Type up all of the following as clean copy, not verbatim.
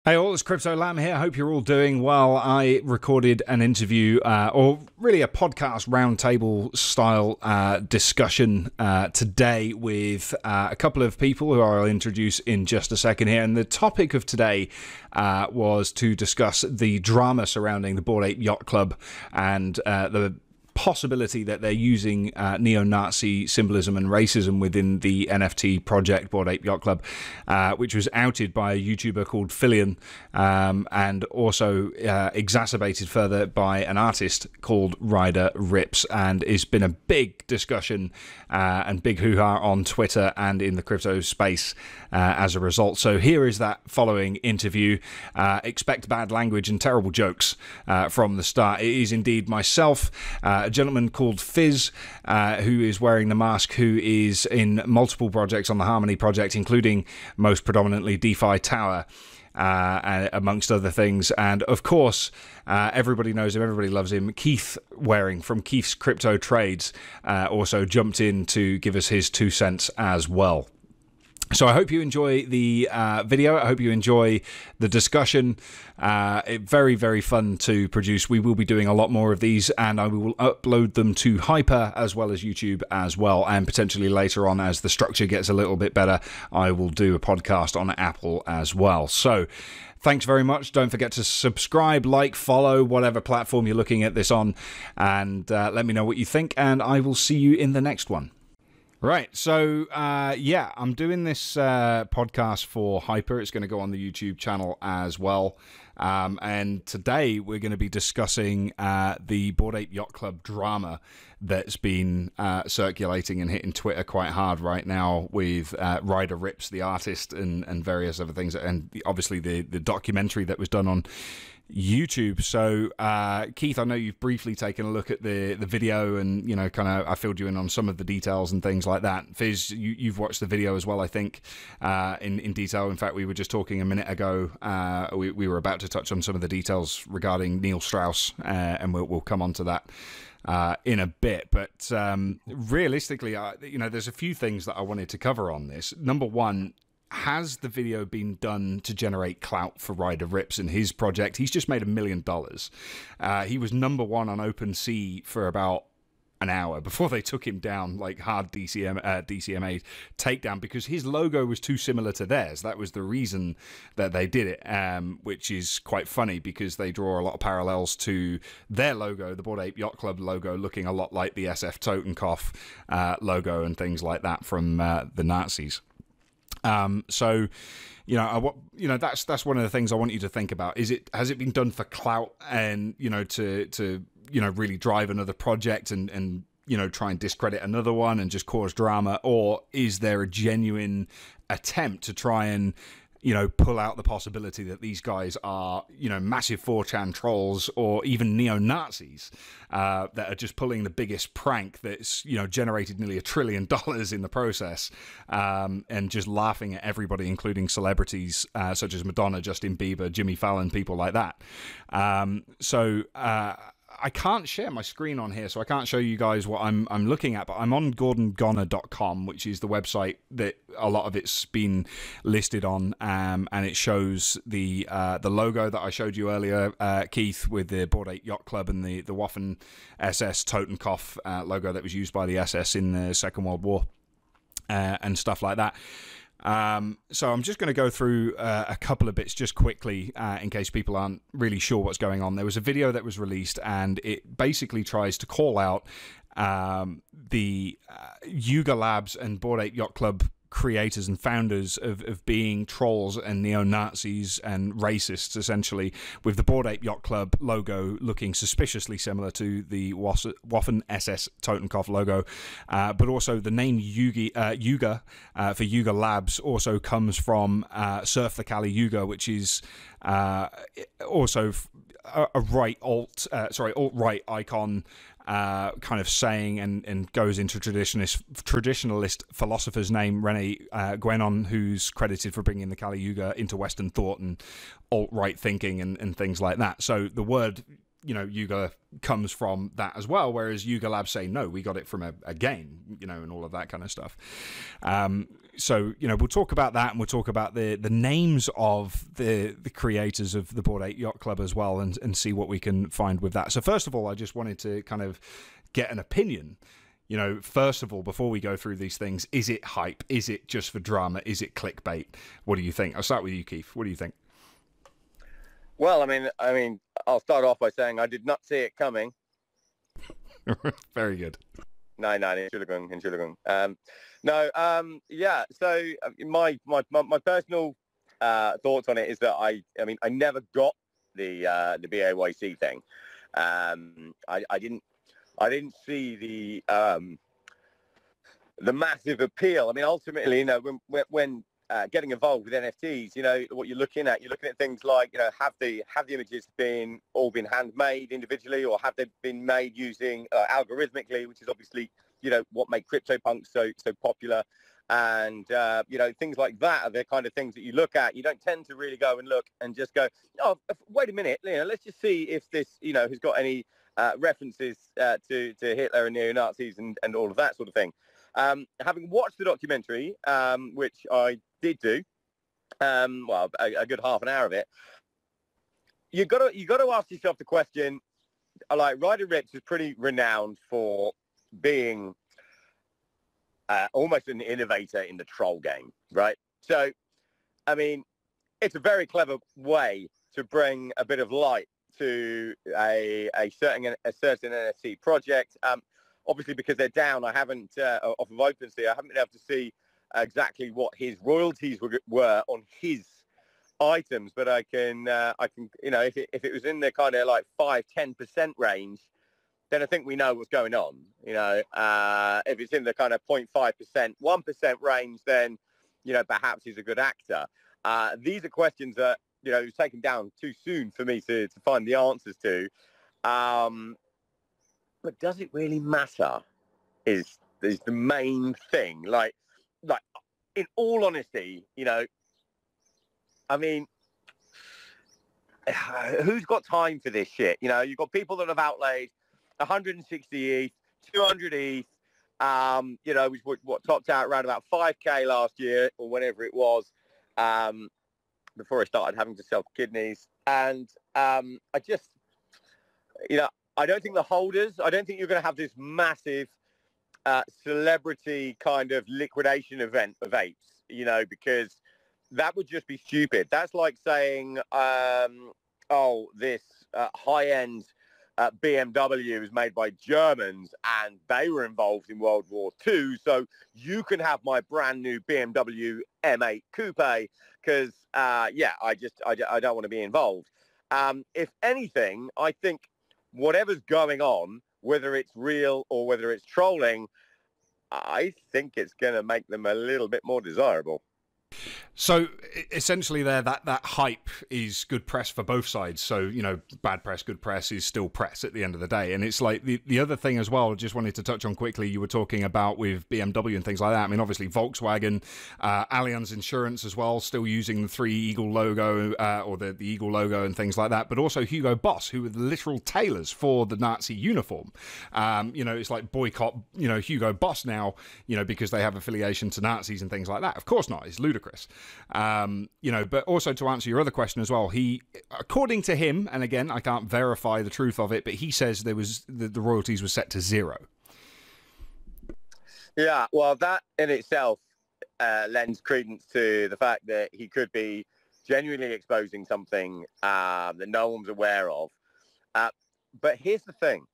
Hey all, it's Crypto Lamb here. Hope you're all doing well. I recorded an interview, or really a podcast roundtable style discussion today with a couple of people who I'll introduce in just a second here. And the topic of today was to discuss the drama surrounding the Bored Ape Yacht Club and the possibility that they're using neo-Nazi symbolism and racism within the NFT project Bored Ape Yacht Club, which was outed by a YouTuber called Phillion, and also exacerbated further by an artist called Ryder Rips, and it's been a big discussion and big hoo-ha on Twitter and in the crypto space as a result. So here is that following interview. Expect bad language and terrible jokes from the start. It is indeed myself, a gentleman called Phiz, who is wearing the mask, who is in multiple projects on the Harmony project, including most predominantly Defi Tower, amongst other things. And of course, everybody knows him, everybody loves him. Keith Wareing from Keith's Crypto Trades also jumped in to give us his 2 cents as well. So I hope you enjoy the video. I hope you enjoy the discussion. Very, very fun to produce. We will be doing a lot more of these, and I will upload them to Hyper as well as YouTube as well. And potentially later on, as the structure gets a little bit better, I will do a podcast on Apple as well. So thanks very much. Don't forget to subscribe, like, follow, whatever platform you're looking at this on. And let me know what you think, and I will see you in the next one. Right, so yeah, I'm doing this podcast for Hyper. It's going to go on the YouTube channel as well. And today we're going to be discussing the Bored Ape Yacht Club drama that's been circulating and hitting Twitter quite hard right now with Ryder Rips, the artist, and various other things, and obviously the documentary that was done on YouTube. So Keith, I know you've briefly taken a look at the video, and you know, kind of I filled you in on some of the details and things like that. Phiz, you've watched the video as well, I think, in detail. In fact, we were just talking a minute ago. We were about to touch on some of the details regarding Neil Strauss, and we'll come on to that in a bit. But realistically, you know, there's a few things that I wanted to cover on this. Number one, has the video been done to generate clout for Ryder Rips and his project? He's just made $1 million. He was #1 on OpenSea for about an hour before they took him down, like hard DCMA takedown, because his logo was too similar to theirs. That was the reason that they did it, which is quite funny because they draw a lot of parallels to their logo, the Bored Ape Yacht Club logo, looking a lot like the SF Totenkopf logo and things like that from the Nazis. So, you know, that's one of the things I want you to think about. Has it been done for clout and, you know, to you know, really drive another project and you know, try and discredit another one and just cause drama? Or is there a genuine attempt to try and, you know, pull out the possibility that these guys are, you know, massive 4chan trolls or even neo-Nazis that are just pulling the biggest prank that's, you know, generated nearly $1 trillion in the process, and just laughing at everybody, including celebrities such as Madonna, Justin Bieber, Jimmy Fallon, people like that. I can't share my screen on here, so I can't show you guys what I'm looking at, but I'm on gordongoner.com, which is the website that a lot of it's been listed on, and it shows the logo that I showed you earlier, Keith, with the Bored Ape Yacht Club and the Waffen SS Totenkopf logo that was used by the SS in the Second World War, and stuff like that. So I'm just going to go through a couple of bits just quickly in case people aren't really sure what's going on. There was a video that was released, and it basically tries to call out the Yuga Labs and Bored Ape Yacht Club creators and founders of being trolls and neo-Nazis and racists, essentially, with the Bored Ape Yacht Club logo looking suspiciously similar to the Waffen SS Totenkopf logo, but also the name Yuga for Yuga Labs also comes from Surf the Kali Yuga, which is also a alt-right icon, kind of saying, and goes into traditionalist philosopher's name, Rene Guénon, who's credited for bringing the Kali Yuga into Western thought and alt-right thinking and things like that. So the word, you know, Yuga comes from that as well, whereas Yuga Labs say, no, we got it from a game, you know, and all of that kind of stuff. So, you know, we'll talk about that, and we'll talk about the names of the creators of the Bored Ape Yacht Club as well, and see what we can find with that. So first of all, I just wanted to kind of get an opinion. You know, first of all, before we go through these things, is it hype? Is it just for drama? Is it clickbait? What do you think? I'll start with you, Keith. What do you think? Well, I mean, I'll start off by saying I did not see it coming. Very good. No, Entschuldigung. Yeah. So my personal thoughts on it is that I mean, I never got the BAYC thing. I didn't see the massive appeal. I mean, ultimately, you know, when getting involved with NFTs, you know, what you're looking at things like, you know, have the images been handmade individually, or have they been made using algorithmically, which is obviously, you know, what made CryptoPunks so popular. And, you know, things like that are the kind of things that you look at. You don't tend to really go and look and just go, oh, wait a minute, you know, let's just see if this, you know, has got any references to Hitler and neo-Nazis and all of that sort of thing. Having watched the documentary, which I did do, well, a good half an hour of it, you got to ask yourself the question, like, Ryder Ripps is pretty renowned for being almost an innovator in the troll game, right? So, I mean, it's a very clever way to bring a bit of light to a certain NFT project. Obviously, because they're down, I haven't off of OpenSea, I haven't been able to see exactly what his royalties were on his items, but I can, you know, if it was in the kind of like 5-10% range, then I think we know what's going on. You know, if it's in the kind of 0.5%, 1% range, then, you know, perhaps he's a good actor. These are questions that, you know, it was taken down too soon for me to find the answers to. But does it really matter? Is the main thing. Like, in all honesty, you know, I mean, who's got time for this shit? You know, you've got people that have outlaid 160 ETH, 200 ETH, you know, which what topped out around about 5K last year or whenever it was, before I started having to sell kidneys. And I just, you know, I don't think I don't think you're going to have this massive celebrity kind of liquidation event of apes, you know, because that would just be stupid. That's like saying, oh, this high-end BMW is made by Germans and they were involved in World War II, so you can have my brand new BMW M8 Coupe because, yeah, I don't want to be involved. If anything, I think whatever's going on, whether it's real or whether it's trolling, I think it's going to make them a little bit more desirable. So essentially there, that hype is good press for both sides. So, you know, bad press, good press is still press at the end of the day. And it's like the other thing as well, I just wanted to touch on quickly, you were talking about with BMW and things like that. I mean, obviously Volkswagen, Allianz Insurance as well, still using the 3 Eagle logo, or the Eagle logo and things like that. But also Hugo Boss, who were the literal tailors for the Nazi uniform. You know, it's like boycott, you know, Hugo Boss now, you know, because they have affiliation to Nazis and things like that. Of course not. It's ludicrous. You know, but also to answer your other question as well, he, according to him, and again, I can't verify the truth of it, but he says there was the royalties were set to 0. Yeah, well, that in itself lends credence to the fact that he could be genuinely exposing something that no one's aware of. But here's the thing,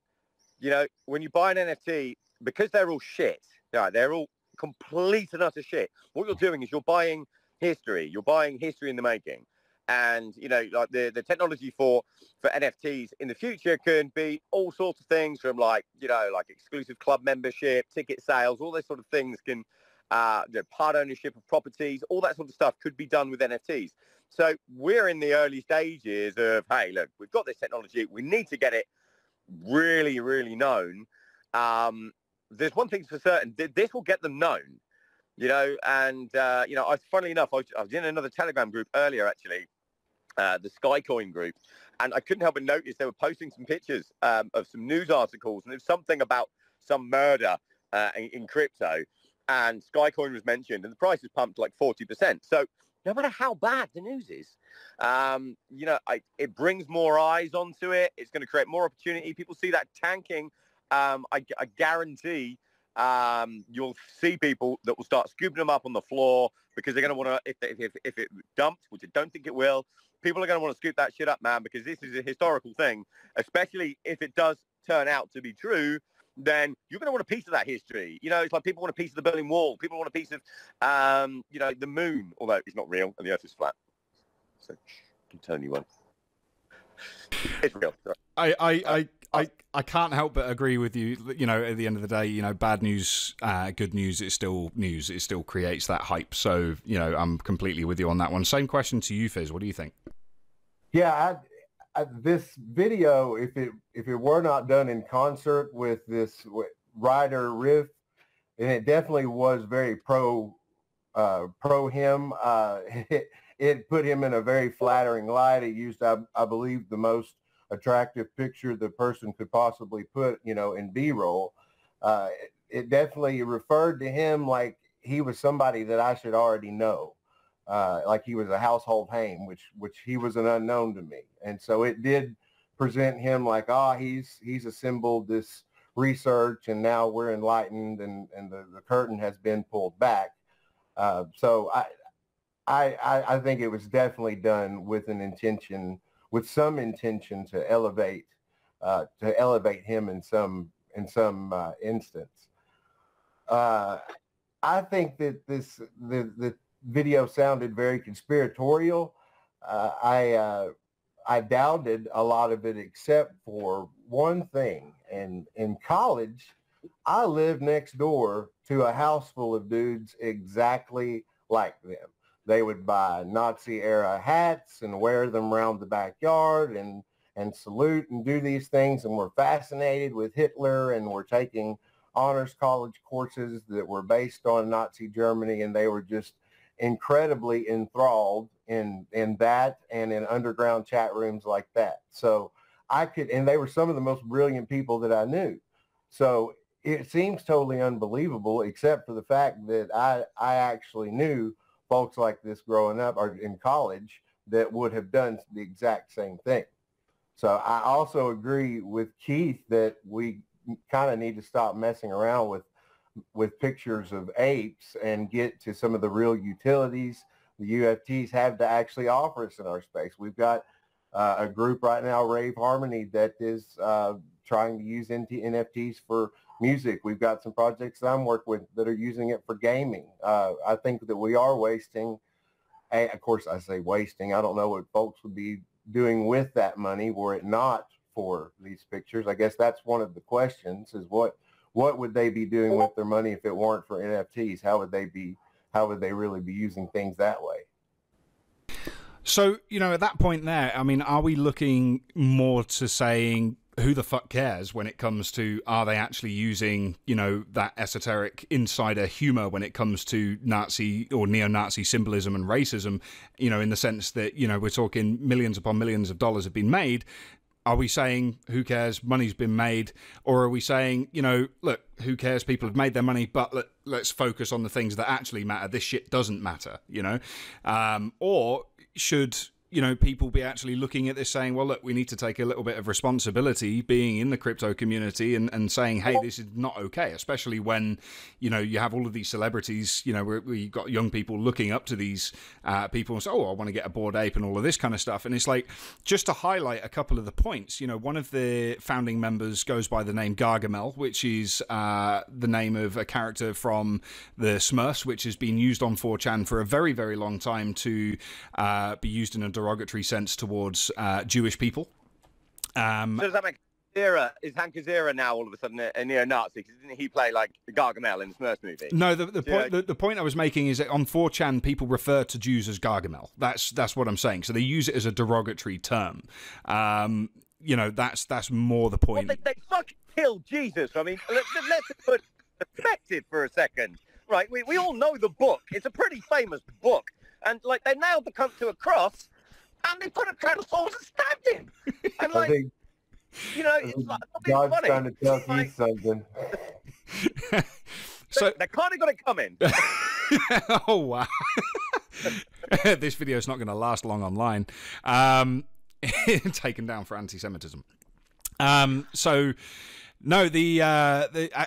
you know, when you buy an NFT, because they're all shit, right, they're all complete and utter shit. What you're doing is you're buying history. You're buying history in the making. And, you know, like the technology for NFTs in the future can be all sorts of things from, like, you know, like exclusive club membership, ticket sales, all those sort of things can, part ownership of properties, all that sort of stuff could be done with NFTs. So we're in the early stages of, hey, look, we've got this technology. We need to get it really, really known. There's one thing for certain, this will get them known, you know, and, you know, funnily enough, I was in another Telegram group earlier, actually, the Skycoin group, and I couldn't help but notice they were posting some pictures of some news articles, and there's something about some murder in crypto, and Skycoin was mentioned, and the price is pumped like 40%. So no matter how bad the news is, you know, it brings more eyes onto it. It's going to create more opportunity. People see that tanking. I guarantee you'll see people that will start scooping them up on the floor because they're going to want to, if it dumps, which I don't think it will, people are going to want to scoop that shit up, man, because this is a historical thing, especially if it does turn out to be true. Then you're going to want a piece of that history. You know, it's like people want a piece of the Berlin Wall. People want a piece of, you know, the moon, although it's not real and the Earth is flat. So I'm telling you one. It's real. I can't help but agree with you. You know, at the end of the day, you know, bad news, good news, it's still news. It still creates that hype. So, you know, I'm completely with you on that one. Same question to you, Phiz. What do you think? Yeah, this video, if it were not done in concert with this Ryder riff, and it definitely was very pro him. It put him in a very flattering light. It used, I believe, the most attractive picture the person could possibly put, you know, in B-roll. It definitely referred to him like he was somebody that I should already know. Like he was a household name, which he was an unknown to me. And so it did present him like, he's assembled this research and now we're enlightened and the curtain has been pulled back. So I think it was definitely done with an intention, with some intention to elevate him in some instance. I think that the video sounded very conspiratorial. I doubted a lot of it except for one thing. And in college, I lived next door to a house full of dudes exactly like them. They would buy Nazi-era hats and wear them around the backyard and salute and do these things, and were fascinated with Hitler and were taking honors college courses that were based on Nazi Germany, and they were just incredibly enthralled in that and in underground chat rooms like that. So and they were some of the most brilliant people that I knew. So it seems totally unbelievable, except for the fact that I actually knew folks like this growing up or in college that would have done the exact same thing. So I also agree with Keith that we kind of need to stop messing around with pictures of apes and get to some of the real utilities the UFTs have to actually offer us in our space. We've got a group right now, Rave Harmony, that is trying to use NFTs for music. We've got some projects that I'm working with that are using it for gaming. I think that we are wasting, of course I say wasting, I don't know what folks would be doing with that money were it not for these pictures. I guess that's one of the questions, is what would they be doing with their money if it weren't for NFTs? How would they really be using things that way? So, you know, at that point there, I mean, are we looking more to saying who the fuck cares when it comes to, are they actually using, you know, that esoteric insider humor when it comes to Nazi or neo-Nazi symbolism and racism, you know, in the sense that, you know, we're talking millions upon millions of dollars have been made. Are we saying, who cares, money's been made? Or are we saying, you know, look, who cares, people have made their money, but let's focus on the things that actually matter. This shit doesn't matter, you know? Or should, you know, people be actually looking at this saying, well, look, we need to take a little bit of responsibility being in the crypto community and saying, hey, this is not okay, especially when, you know, you have all of these celebrities, you know, where you've got young people looking up to these people and say, oh, I want to get a Bored Ape and all of this kind of stuff. And it's like, just to highlight a couple of the points, you know, one of the founding members goes by the name Gargamel, which is the name of a character from the Smurfs, which has been used on 4chan for a very, very long time to be used in a derogatory sense towards Jewish people. So does that make is Hank Azaria now all of a sudden a neo-Nazi? Because didn't he play like Gargamel in the Smurfs movie? No, the point I was making is that on 4chan people refer to Jews as Gargamel. That's what I'm saying. So they use it as a derogatory term. You know, that's more the point. Well, they fucking killed Jesus. I mean, let's put perspective for a second. Right, we all know the book. It's a pretty famous book. And like they nailed the cunt to a cross and they put a crown of thorns and stabbed him. And like, you know, it's like God's funny. trying to tell you something. So they kind of got it coming. Oh wow. This video is not going to last long online. Taken down for anti-Semitism. So no,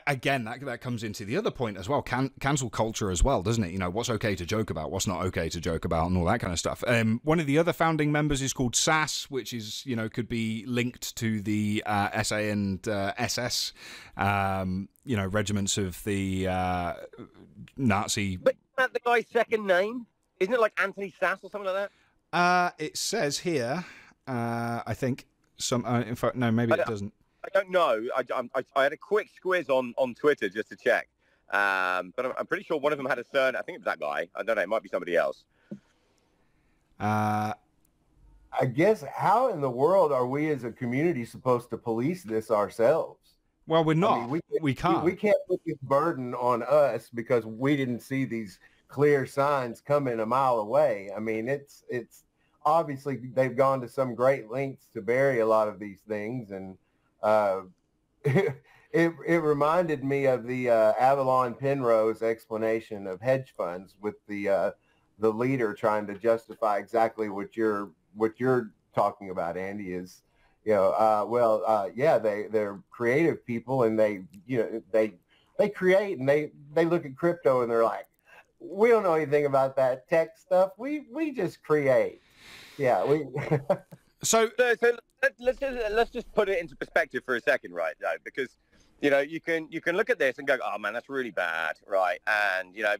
again that comes into the other point as well. Cancel culture as well, doesn't it? You know, what's okay to joke about, what's not okay to joke about, and all that kind of stuff. One of the other founding members is called SAS, which is, you know, could be linked to the SA and SS, you know, regiments of the Nazi. But isn't that the guy's second name? Isn't it like Anthony Sass or something like that? It says here, I think some. In fact, no, maybe it doesn't. I don't know. I had a quick squiz on Twitter just to check, but I'm pretty sure one of them had a surname. I think it was that guy. I don't know. It might be somebody else. I guess how in the world are we as a community supposed to police this ourselves? Well, we're not. I mean, we can't. We can't put this burden on us because we didn't see these clear signs coming a mile away. I mean, it's obviously they've gone to some great lengths to bury a lot of these things, and it reminded me of the Avalon Penrose explanation of hedge funds with the leader trying to justify exactly what you're talking about, Andy, is, you know, yeah, they're creative people, and they create, and they look at crypto and they're like, we don't know anything about that tech stuff. We just create. Yeah, we. So let's just put it into perspective for a second, right? Though, because, you know, you can look at this and go, oh man, that's really bad, right? And, you know,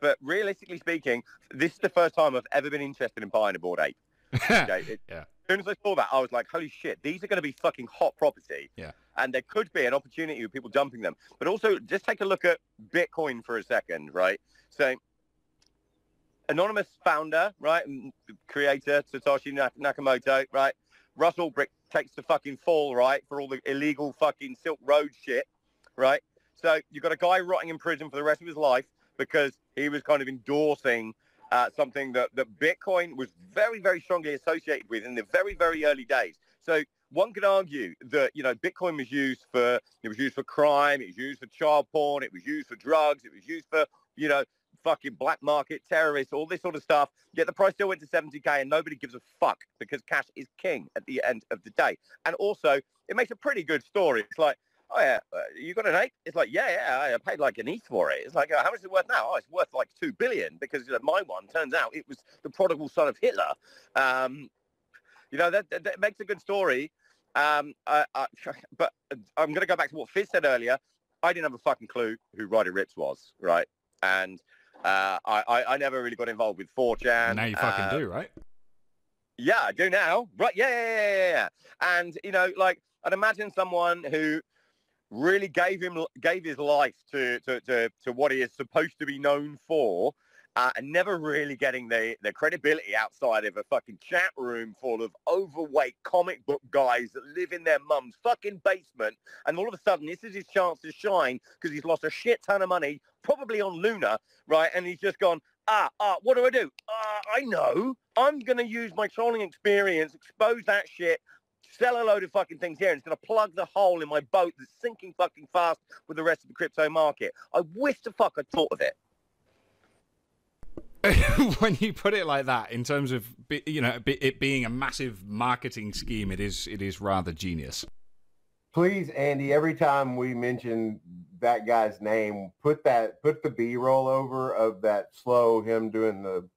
but realistically speaking, this is the first time I've ever been interested in buying a Bored Ape. Okay? Yeah. As soon as I saw that, I was like, holy shit, these are going to be fucking hot property. Yeah. And there could be an opportunity with people dumping them. But also, just take a look at Bitcoin for a second, right? So, anonymous founder, right, creator, Satoshi Nakamoto, right? Russell Brick takes the fucking fall, right, for all the illegal fucking Silk Road shit, right? So you've got a guy rotting in prison for the rest of his life because he was kind of endorsing something that Bitcoin was very, very strongly associated with in the very, very early days. So one could argue that, you know, Bitcoin was used for crime, it was used for child porn, it was used for drugs, it was used for, you know, fucking black market terrorists, all this sort of stuff. Yet the price still went to 70k, and nobody gives a fuck because cash is king at the end of the day. And also, it makes a pretty good story. It's like, oh yeah, you got an ape? It's like, yeah, I paid like an ETH for it. It's like, how much is it worth now? Oh, it's worth like 2 billion because my one turns out it was the prodigal son of Hitler. You know, that makes a good story. But I'm going to go back to what Phiz said earlier. I didn't have a fucking clue who Ryder Ripps was, right? And I never really got involved with 4chan. Now you fucking do, right? Yeah, I do now. Right, yeah. And, you know, like, I'd imagine someone who really gave his life to what he is supposed to be known for, and never really getting the credibility outside of a fucking chat room full of overweight comic book guys that live in their mum's fucking basement. And all of a sudden, this is his chance to shine because he's lost a shit ton of money, probably on Luna, right? And he's just gone, what do I do? I know. I'm going to use my trolling experience, expose that shit, sell a load of fucking things here, and it's going to plug the hole in my boat that's sinking fucking fast with the rest of the crypto market. I wish the fuck I'd thought of it. When you put it like that, in terms of, you know, it being a massive marketing scheme, it is rather genius. Please, Andy, every time we mention that guy's name, put the B-roll over of that slow him doing the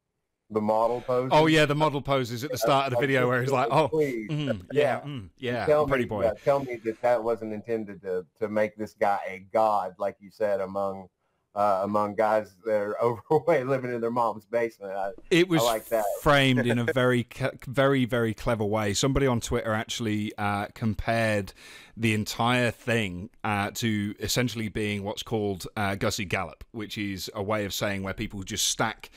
model pose. Oh yeah, the model pose is at the start of the video where he's like, oh, pretty boy. Yeah, tell me that wasn't intended to make this guy a god, like you said, among guys that are overweight living in their mom's basement. It was like that. Framed in a very, very, very clever way. Somebody on Twitter actually compared the entire thing to essentially being what's called Gussie Gallop, which is a way of saying where people just stack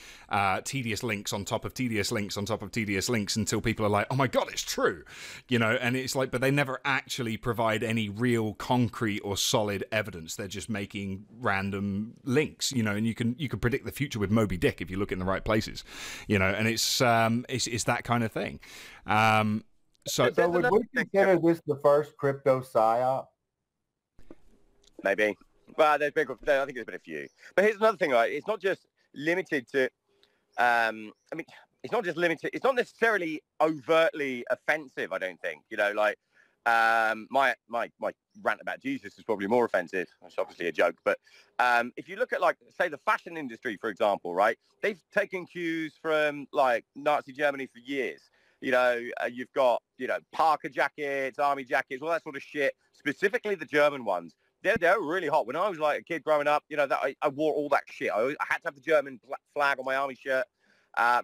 tedious links on top of tedious links on top of tedious links until people are like, oh my God, it's true. You know, and it's like, but they never actually provide any real concrete or solid evidence. They're just making random links, you know, and you can predict the future with Moby Dick if you look in the right places, you know, and it's that kind of thing. So would we consider this the first crypto psyop? Maybe. Well, I think there's been a few. But here's another thing, right? It's not just limited to, I mean, it's not just limited. It's not necessarily overtly offensive, I don't think. You know, like my rant about Jesus is probably more offensive. It's obviously a joke. But if you look at, like, say, the fashion industry, for example, right? They've taken cues from, like, Nazi Germany for years. You know, you've got, you know, Parker jackets, army jackets, all that sort of shit, specifically the German ones. They're really hot. When I was, like, a kid growing up, you know, that I wore all that shit. I had to have the German flag on my army shirt,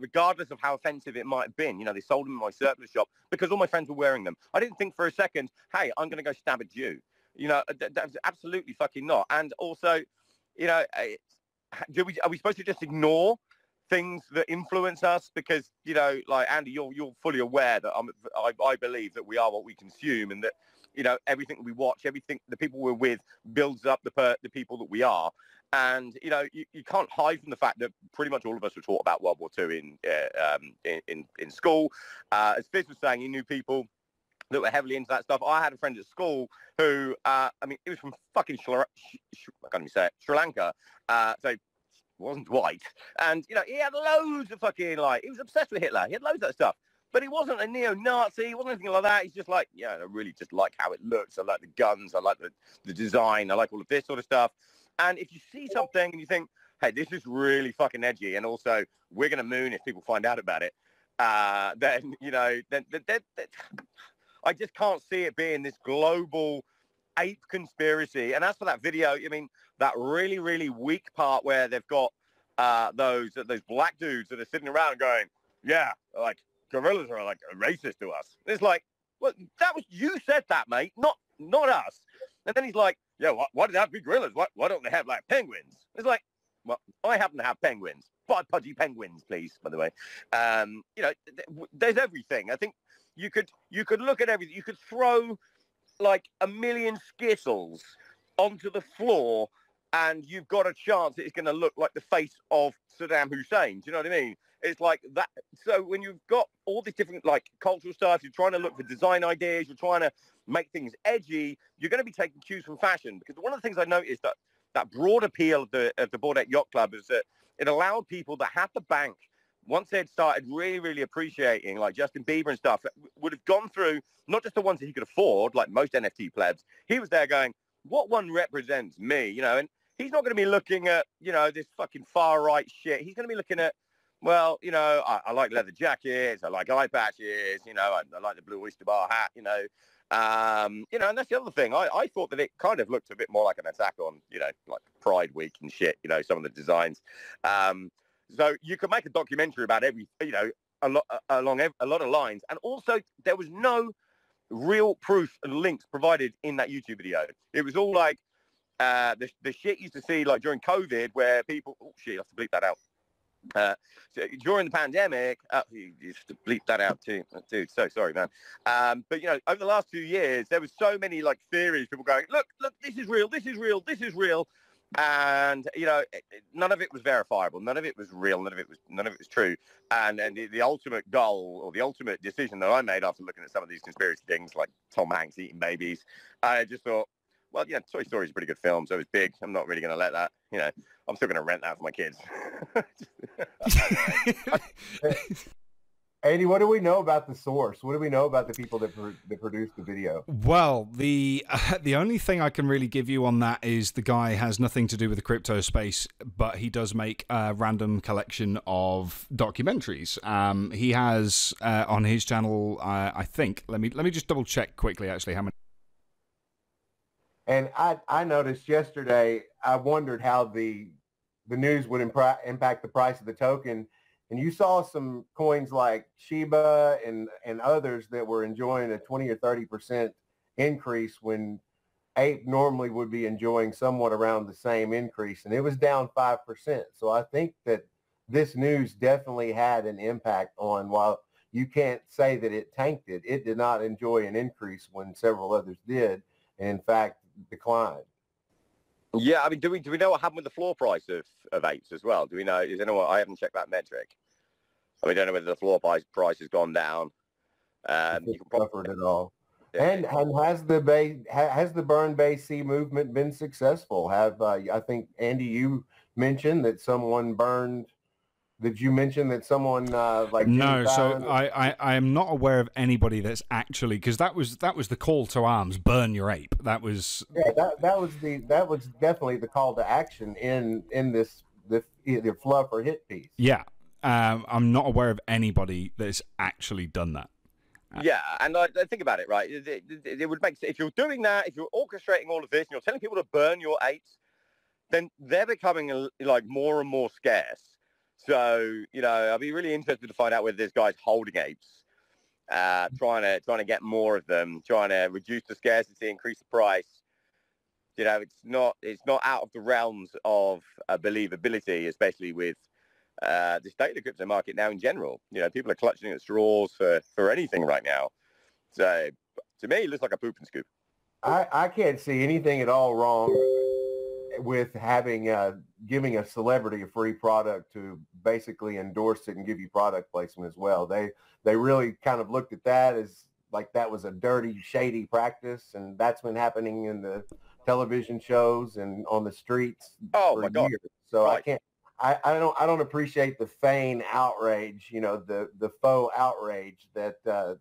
regardless of how offensive it might have been. You know, they sold them in my surplus shop because all my friends were wearing them. I didn't think for a second, hey, I'm going to go stab a Jew. You know, that's absolutely fucking not. And also, you know, are we supposed to just ignore things that influence us? Because, you know, like, Andy, you're fully aware that I believe that we are what we consume, and that, you know, everything we watch, everything, the people we're with, builds up the people that we are. And, you know, you can't hide from the fact that pretty much all of us were taught about World War II in school. As Phiz was saying, he knew people that were heavily into that stuff. I had a friend at school who, I mean, he was from fucking Sri Lanka. So wasn't white. And, you know, he had loads of fucking, like, he was obsessed with Hitler. He had loads of that stuff. But he wasn't a neo-Nazi. He wasn't anything like that. He's just like, yeah, I really just like how it looks. I like the guns. I like the design. I like all of this sort of stuff. And if you see something and you think, hey, this is really fucking edgy, and also we're going to moon if people find out about it, then, you know, then I just can't see it being this global ape conspiracy. And as for that video, I mean, that really, really weak part where they've got those black dudes that are sitting around and going, yeah, like, gorillas are like racist to us. It's like, well, that was, you said that, mate, not us. And then he's like, yeah, why do they have to be gorillas? Why don't they have, like, penguins? It's like, well, I happen to have penguins. Buy pudgy penguins, please, by the way. You know, there's everything. I think you could look at everything. You could throw, like, 1 million Skittles onto the floor, and you've got a chance that it's going to look like the face of Saddam Hussein. Do you know what I mean? It's like that. So when you've got all these different, like, cultural stuff, you're trying to look for design ideas, you're trying to make things edgy, you're going to be taking cues from fashion. Because one of the things I noticed, that broad appeal of the Bored Ape Yacht Club, is that it allowed people that had the bank, once they'd started really, really appreciating, like Justin Bieber and stuff, would have gone through not just the ones that he could afford, like most NFT plebs. He was there going, what one represents me, you know? And he's not going to be looking at, you know, this fucking far right shit. He's going to be looking at, well, you know, I like leather jackets, I like eye patches, you know, I like the blue oyster bar hat, you know. You know, and that's the other thing. I thought that it kind of looked a bit more like an attack on, you know, like Pride Week and shit, you know, some of the designs. So you could make a documentary about every, you know, along a lot of lines. And also, there was no real proof and links provided in that YouTube video. It was all like the shit you used to see, like, during COVID, where people, oh shit, I have to bleep that out. So during the pandemic, you used to bleep that out too, dude. So sorry, man. But, you know, over the last 2 years, there was so many, like, theories. People going, look, this is real, this is real, this is real, and, you know, none of it was verifiable, none of it was real, none of it was true. And the ultimate goal, or the ultimate decision that I made after looking at some of these conspiracy things, like Tom Hanks eating babies, I just thought, well, yeah, Toy Story is a pretty good film, so it's big. I'm not really going to let that, you know, I'm still going to rent that for my kids. Andy, what do we know about the source? What do we know about the people that produced the video? Well, the only thing I can really give you on that is the guy has nothing to do with the crypto space, but he does make a random collection of documentaries. He has on his channel, I think. Let me just double check quickly, actually, how many. And I noticed yesterday, I wondered how the news would impact the price of the token. And you saw some coins like Shiba and others that were enjoying a 20 or 30% increase when Ape normally would be enjoying somewhat around the same increase. And it was down 5%. So I think that this news definitely had an impact on, while you can't say that it tanked it, it did not enjoy an increase when several others did, and in fact declined. Yeah, I mean, do we know what happened with the floor price of apes as well? Do we know? Is anyone? I haven't checked that metric. We don't know whether the floor price has gone down. You can suffered at all. And has the Burn BAYC movement been successful? Have I think Andy, you mentioned that someone burned. Did you mention that someone like Jimmy No, so Fallon? I am not aware of anybody that's actually, because that was the call to arms, burn your ape. That was That was definitely the call to action in this the fluff or hit piece. yeah. I'm not aware of anybody that's actually done that. Yeah, and I think about it, right? It would make sense if you're doing that, if you're orchestrating all of this, and you're telling people to burn your apes, then they're becoming like more and more scarce. So, you know, I'll be really interested to find out whether this guy's holding apes, trying to get more of them, trying to reduce the scarcity, increase the price. You know, it's not out of the realms of believability, especially with the state of the crypto market now in general. You know, people are clutching at straws for anything right now. So to me, it looks like a poop and scoop. I can't see anything at all wrong with having giving a celebrity a free product to basically endorse it and give you product placement as well. They really kind of looked at that as like that was a dirty, shady practice, and that's been happening in the television shows and on the streets for years. So right. I don't appreciate the feigned outrage, you know, the faux outrage that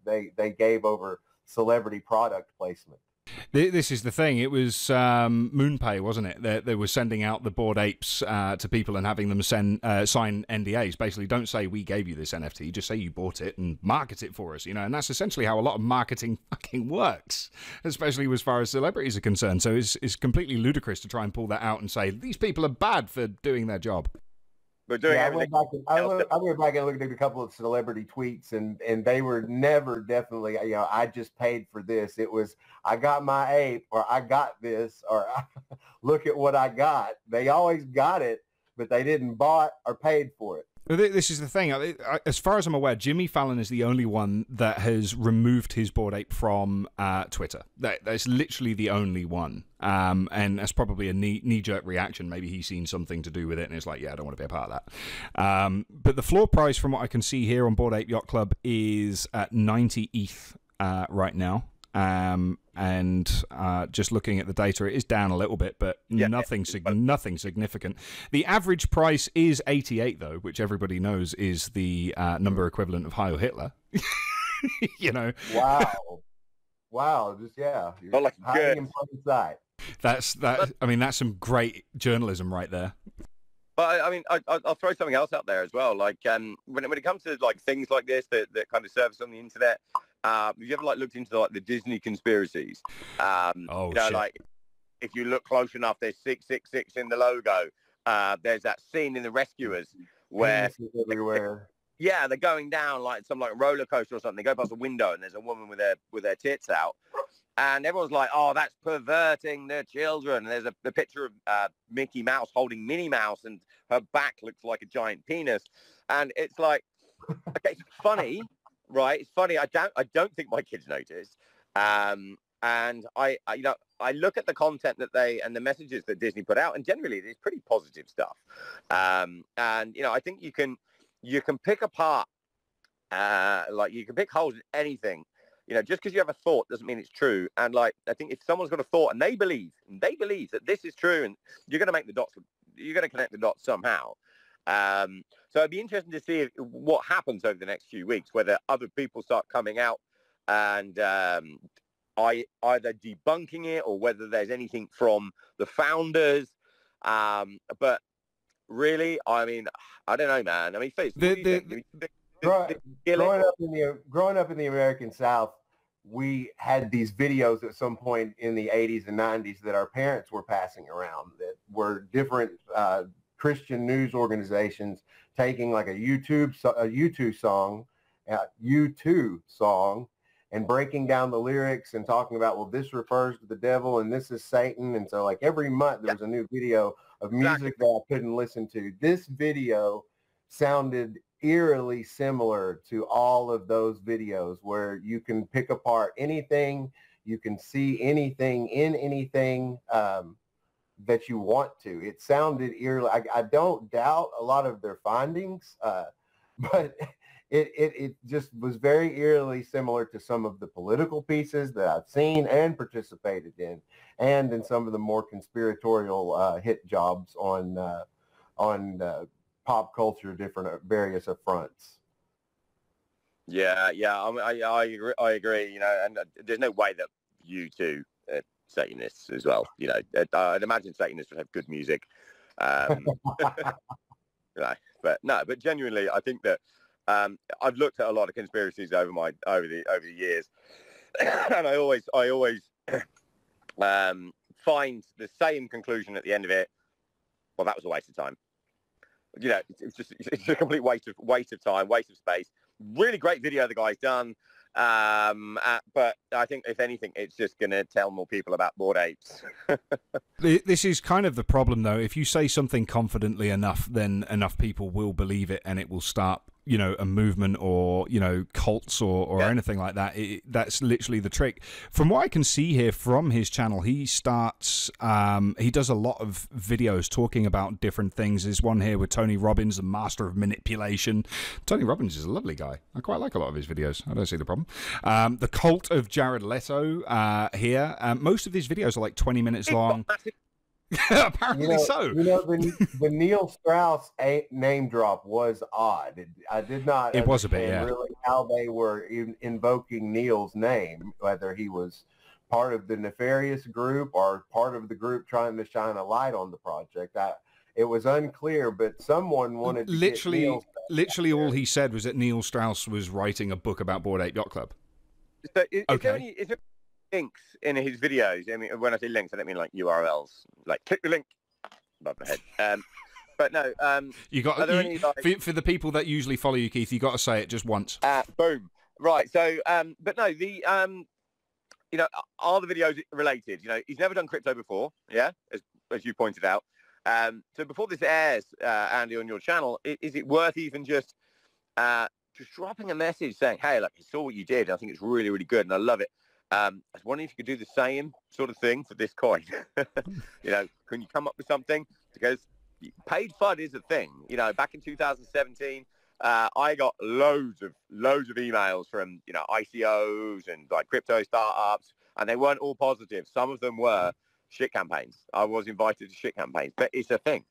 they gave over celebrity product placement. This is the thing. It was MoonPay, wasn't it? They were sending out the Bored Apes to people and having them sign NDAs. Basically, don't say we gave you this NFT. Just say you bought it and market it for us. You know, and that's essentially how a lot of marketing fucking works, especially as far as celebrities are concerned. So it's completely ludicrous to try and pull that out and say these people are bad for doing their job. But doing everything. I went back and looked at a couple of celebrity tweets, and they were never definitely, you know, I just paid for this. It was, I got my ape, or I got this, or look at what I got. They always got it, but they didn't bought or paid for it. This is the thing. As far as I'm aware, Jimmy Fallon is the only one that has removed his Bored Ape from Twitter. That's literally the only one. And that's probably a knee-jerk reaction. Maybe he's seen something to do with it, and it's like, yeah, I don't want to be a part of that. But the floor price, from what I can see here on Bored Ape Yacht Club, is at 90 ETH right now. And just looking at the data, it is down a little bit, but nothing significant. The average price is 88, though, which everybody knows is the number equivalent of Heil Hitler. You know. Wow. Just Well, like good. In plain sight. That's I mean, that's some great journalism right there. But I mean, I'll throw something else out there as well. Like when it comes to like things like this that kind of surface on the internet. Have you ever like looked into like the Disney conspiracies? You know, shit. Like if you look close enough, there's 666 in the logo. There's that scene in The Rescuers where everywhere. They're going down like some like roller coaster or something. They go past a window and there's a woman with their tits out, and everyone's like, "Oh, that's perverting the children." And there's a picture of Mickey Mouse holding Minnie Mouse, and her back looks like a giant penis, and it's like, okay, it's funny. Right, it's funny. I don't think my kids noticed, and I you know, I look at the content that and the messages that Disney put out, and generally it's pretty positive stuff. And you know, I think you can pick apart, like you can pick holes in anything. You know, just because you have a thought doesn't mean it's true. And like, I think if someone's got a thought and they believe that this is true, and you're going to make the dots, you're going to connect the dots somehow. So it'd be interesting to see what happens over the next few weeks, whether other people start coming out and either debunking it or whether there's anything from the founders. But really, I mean, I don't know, man. I mean, Phiz, growing up in the American South, we had these videos at some point in the 80s and 90s that our parents were passing around that were different Christian news organizations taking like a U2 song and breaking down the lyrics and talking about, well, this refers to the devil and this is Satan. And so like every month there was a new video of music that I couldn't listen to. This video sounded eerily similar to all of those videos where you can pick apart anything, you can see anything in anything, that you want to. It sounded eerily. I don't doubt a lot of their findings, but it just was very eerily similar to some of the political pieces that I've seen and participated in, and in some of the more conspiratorial hit jobs on pop culture, different various fronts. Yeah, I agree. You know, and there's no way that you two are Satanists as well. You know, I'd imagine Satanists would have good music. But genuinely, I think that I've looked at a lot of conspiracies over the years, and I always find the same conclusion at the end of it. Well, that was a waste of time. You know, it's a complete waste of time, waste of space. Really great video the guy's done, but I think if anything, it's just going to tell more people about Bored Apes. This is kind of the problem, though. If you say something confidently enough, then enough people will believe it, and it will start, you know, a movement or, you know, cults or anything like that. That's literally the trick. From what I can see here from his channel, he does a lot of videos talking about different things. There's one here with Tony Robbins, the master of manipulation. Tony Robbins is a lovely guy. I quite like a lot of his videos. I don't see the problem. The cult of Jared Leto here. Most of these videos are like 20 minutes long. Apparently so. You know, the Neil Strauss name drop was odd. I did not. It was a bit, yeah. Really, how they were invoking Neil's name, whether he was part of the nefarious group or part of the group trying to shine a light on the project. It was unclear, but someone wanted to literally all he said was that Neil Strauss was writing a book about Bored Ape Yacht Club. So is there links in his videos? I mean, when I say links, I don't mean like URLs, like click the link above my head. But no, you got for the people that usually follow you, Keith, you got to say it just once. Boom. Right. So, but no, the you know, are the videos related? You know, he's never done crypto before. Yeah, as you pointed out. So before this airs, Andy, on your channel, is it worth even just dropping a message saying, "Hey, look, I saw what you did. I think it's really, really good, and I love it. I was wondering if you could do the same sort of thing for this coin. You know, can you come up with something? Because paid FUD is a thing. You know, back in 2017, I got loads of emails from, you know, ICOs and like crypto startups, and they weren't all positive. Some of them were shit campaigns. I was invited to shit campaigns, but it's a thing.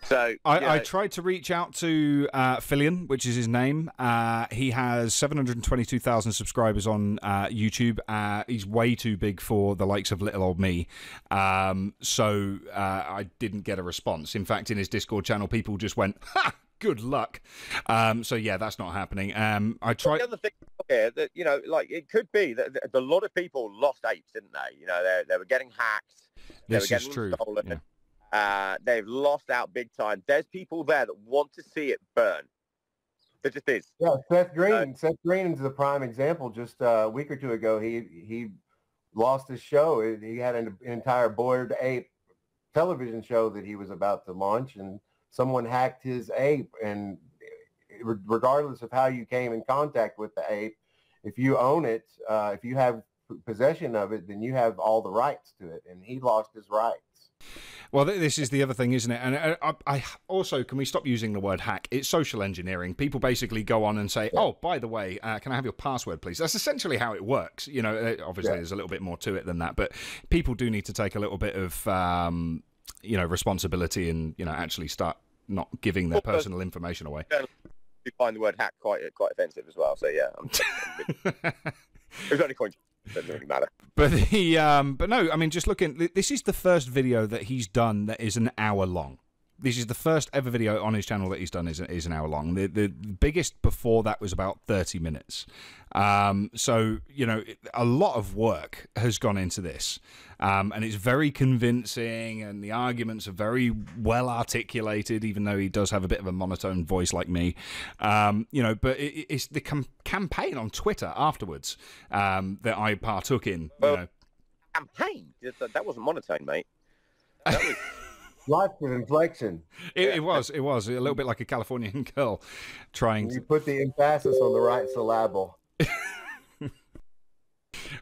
So I tried to reach out to Phillion, which is his name. He has 722,000 subscribers on YouTube. He's way too big for the likes of little old me. So I didn't get a response. In fact, in his Discord channel, people just went, "Ha! Good luck." So yeah, that's not happening. I tried. The other thing here that, you know, like it could be that a lot of people lost apes, didn't they? You know, they were getting hacked. This is true. Stolen. Yeah. They've lost out big time. There's people there that want to see it burn. It just is. Yeah, Seth Green. Seth Green is a prime example. Just a week or two ago, he lost his show. He had an entire Bored Ape television show that he was about to launch, and someone hacked his ape. And regardless of how you came in contact with the ape, if you own it, if you have possession of it, then you have all the rights to it. And he lost his rights. Well, this is the other thing, isn't it? And I also, can we stop using the word hack? It's social engineering. People basically go on and say, "Oh, by the way, can I have your password, please?" That's essentially how it works. You know, obviously there's a little bit more to it than that, but people do need to take a little bit of, you know, responsibility and, you know, actually start not giving their personal information away. You find the word hack quite offensive as well. So yeah, there's only coins. Doesn't really matter. But but no, I mean, just looking, this is the first video that he's done that is an hour long. This is the first ever video on his channel that he's done is an hour long. The biggest before that was about 30 minutes. So, you know, a lot of work has gone into this. And it's very convincing, and the arguments are very well articulated, even though he does have a bit of a monotone voice like me. You know, but it's the campaign on Twitter afterwards that I partook in. Well, you know. Campaign? That wasn't monotone, mate. That was... Lots of inflection. It was a little bit like a Californian girl trying You put the emphasis on the right syllable.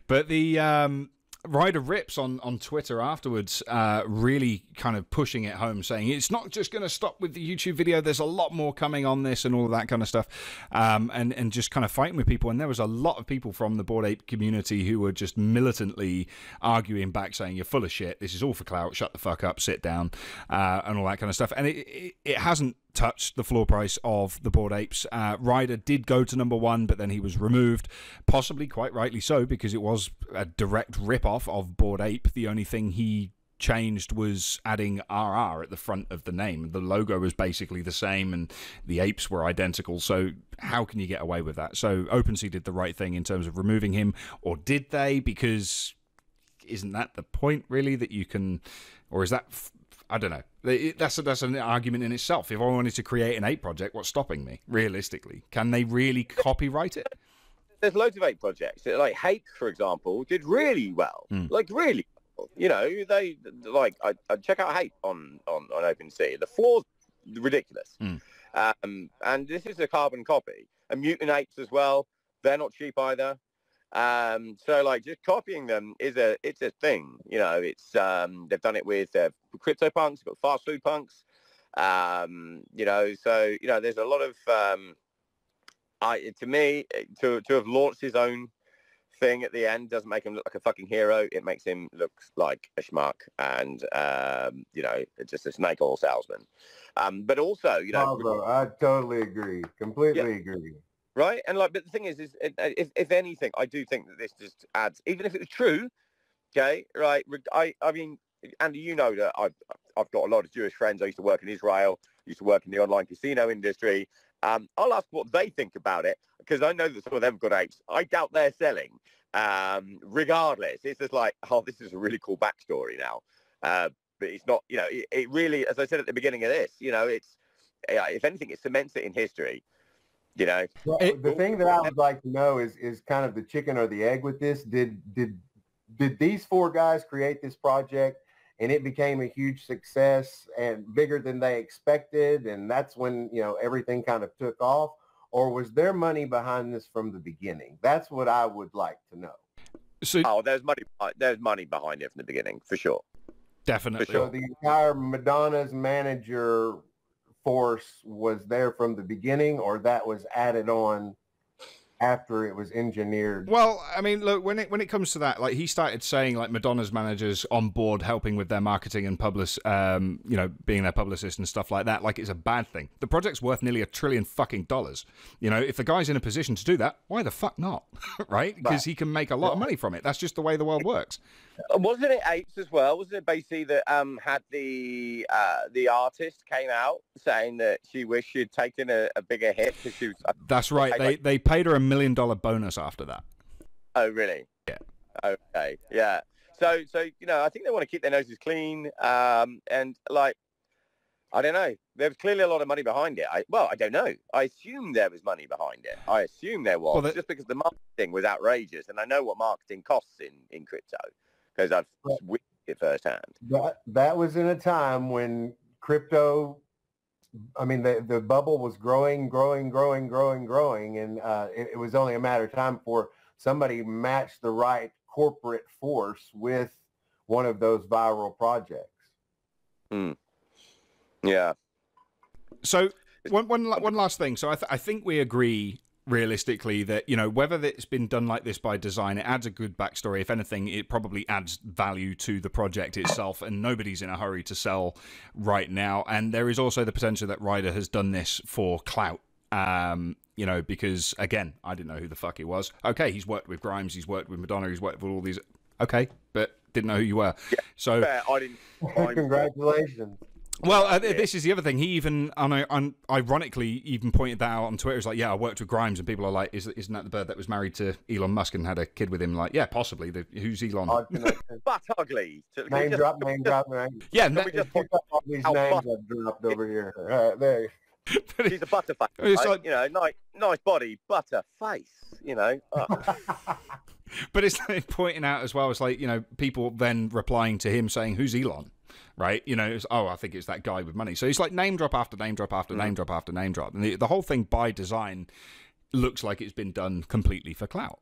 But the Ryder rips on Twitter afterwards, really kind of pushing it home, saying it's not just going to stop with the YouTube video. There's a lot more coming on this and all of that kind of stuff, and just kind of fighting with people. And there was a lot of people from the Bored Ape community who were just militantly arguing back, saying you're full of shit. This is all for clout. Shut the fuck up. Sit down, and all that kind of stuff. And it hasn't touched the floor price of the Bored Apes. Ryder did go to #1, but then he was removed, possibly quite rightly so, because it was a direct rip-off of Bored Ape. The only thing he changed was adding RR at the front of the name. The logo was basically the same, and the apes were identical, so how can you get away with that? So OpenSea did the right thing in terms of removing him, or did they? Because isn't that the point, really, that you can... Or is that... I don't know. That's an argument in itself. If I wanted to create an ape project, what's stopping me, realistically? Can they really copyright it? There's loads of ape projects. Like Hape, for example, did really well. Like, really well. You know, they... Like, I check out Hape on OpenSea. The floor's ridiculous. And this is a carbon copy. And Mutant Apes as well. They're not cheap either. So like just copying them it's a thing, you know. It's they've done it with CryptoPunks, got Fast Food Punks, you know. So you know, there's a lot of to me to have launched his own thing at the end doesn't make him look like a fucking hero. It makes him look like a schmuck and you know, just a snake oil salesman. But also, you know, I totally agree, completely agree. Right, and like, but the thing is if anything, I do think that this just adds, even if it was true, okay, right? I mean, Andy, you know that I've got a lot of Jewish friends. I used to work in Israel, used to work in the online casino industry. I'll ask what they think about it, because I know that some of them got apes. I doubt they're selling. Regardless, it's just like, oh, this is a really cool backstory now. But it's not, you know, it really, as I said at the beginning of this, you know, it's, if anything, it cements it in history. You know, well, the thing that I would like to know is kind of the chicken or the egg with this. Did these 4 guys create this project and it became a huge success and bigger than they expected, and that's when, you know, everything kind of took off? Or was there money behind this from the beginning? That's what I would like to know. So, there's money behind it from the beginning, for sure. Definitely. For sure. So the entire Madonna's manager force was there from the beginning, or that was added on after it was engineered? Well, I mean, look, when it comes to that, like, he started saying like Madonna's managers on board helping with their marketing and you know, being their publicist and stuff like that, like it's a bad thing. The project's worth nearly $1 trillion fucking dollars. You know, if the guy's in a position to do that, why the fuck not? Right? Because he can make a lot of money from it. That's just the way the world works. Wasn't it Apes as well? Wasn't it basically that had the artist came out saying that she wished she'd taken a bigger hit because she was... That's right. They paid her $1 million bonus after that. Oh, really? Yeah. Okay. Yeah. So you know, I think they want to keep their noses clean. And like, I don't know. There's clearly a lot of money behind it. I don't know. I assume there was money behind it. I assume there was, just because the marketing was outrageous, and I know what marketing costs in crypto, because I've witnessed it firsthand. That was in a time when crypto, I mean, the bubble was growing, and it was only a matter of time before somebody matched the right corporate force with one of those viral projects. Yeah. So one last thing. So I think we agree realistically that, you know, whether it's been done like this by design, it adds a good backstory. If anything, it probably adds value to the project itself, and nobody's in a hurry to sell right now. And there is also the potential that Ryder has done this for clout. You know, because again, I didn't know who the fuck he was. Okay, he's worked with Grimes, he's worked with Madonna, he's worked with all these. Okay, but didn't know who you were. Yeah, so I didn't. Congratulations. Well, this is the other thing. He even, ironically, even pointed that out on Twitter. He's like, yeah, I worked with Grimes, and people are like, isn't that the bird that was married to Elon Musk and had a kid with him? Like, yeah, possibly. Who's Elon? But ugly. Name drop. Yeah, we just pick up all these names I've dropped over here. All right, there. She's a butterface. It's like, you know, nice body, butterface. You know. But it's like pointing out as well. It's like, you know, people then replying to him saying, "Who's Elon?" Right? You know, I think it's that guy with money. So it's like name drop after name drop after name drop after name drop. And the whole thing by design looks like it's been done completely for clout.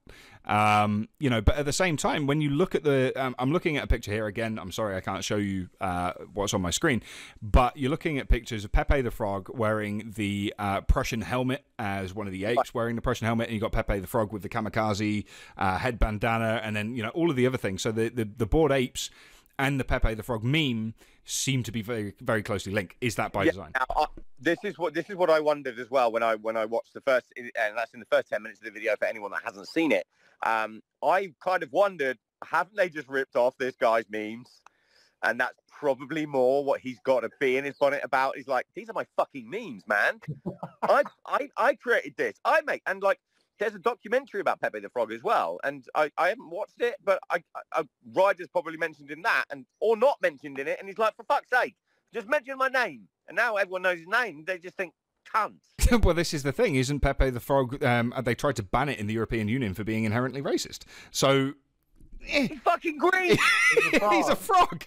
You know, but at the same time, when you look at the, I'm looking at a picture here again. I'm sorry I can't show you what's on my screen, but you're looking at pictures of Pepe the Frog wearing the Prussian helmet as one of the apes wearing the Prussian helmet, and you got Pepe the Frog with the kamikaze head bandana, and then, you know, all of the other things. So the Bored Apes and the Pepe the Frog meme seem to be very, very closely linked. Is that by design? Now, this is what I wondered as well when I watched the first, and that's in the first 10 minutes of the video for anyone that hasn't seen it. I kind of wondered, haven't they just ripped off this guy's memes? And that's probably more what he's got to be in his bonnet about. He's like, these are my fucking memes, man. I created this. And like, there's a documentary about Pepe the Frog as well, and I haven't watched it, but Ryder's probably mentioned in that, or not mentioned in it, and he's like, for fuck's sake, just mention my name. And now everyone knows his name. They just think, cunt. Well, this is the thing, isn't Pepe the Frog? They tried to ban it in the European Union for being inherently racist. So he's fucking green. He's a frog.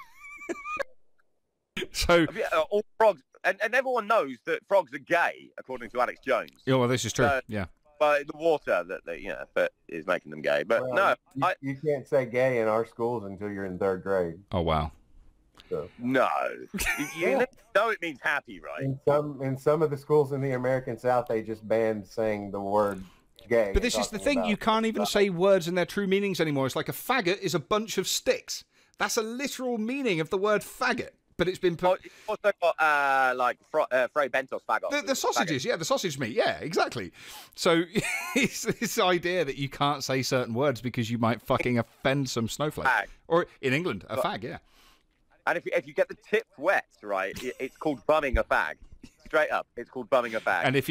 So all frogs, and everyone knows that frogs are gay, according to Alex Jones. Yeah, well, this is true. Yeah. But the water but is making them gay. But well, no, you can't say gay in our schools until you're in 3rd grade. Oh wow. So. No, you know it means happy, right? In some of the schools in the American South, they just banned saying the word gay. But this is the thing: you can't even say words in their true meanings anymore. It's like a faggot is a bunch of sticks. That's a literal meaning of the word faggot. But it's been put. It's also got like Fray Bentos faggot. The sausages, yeah, the sausage meat, yeah, exactly. So it's this idea that you can't say certain words because you might fucking offend some snowflake. Fag. Or in England, a fag, yeah. And if you get the tip wet, right, it's called bumming a fag. Straight up, it's called bumming a fag. And if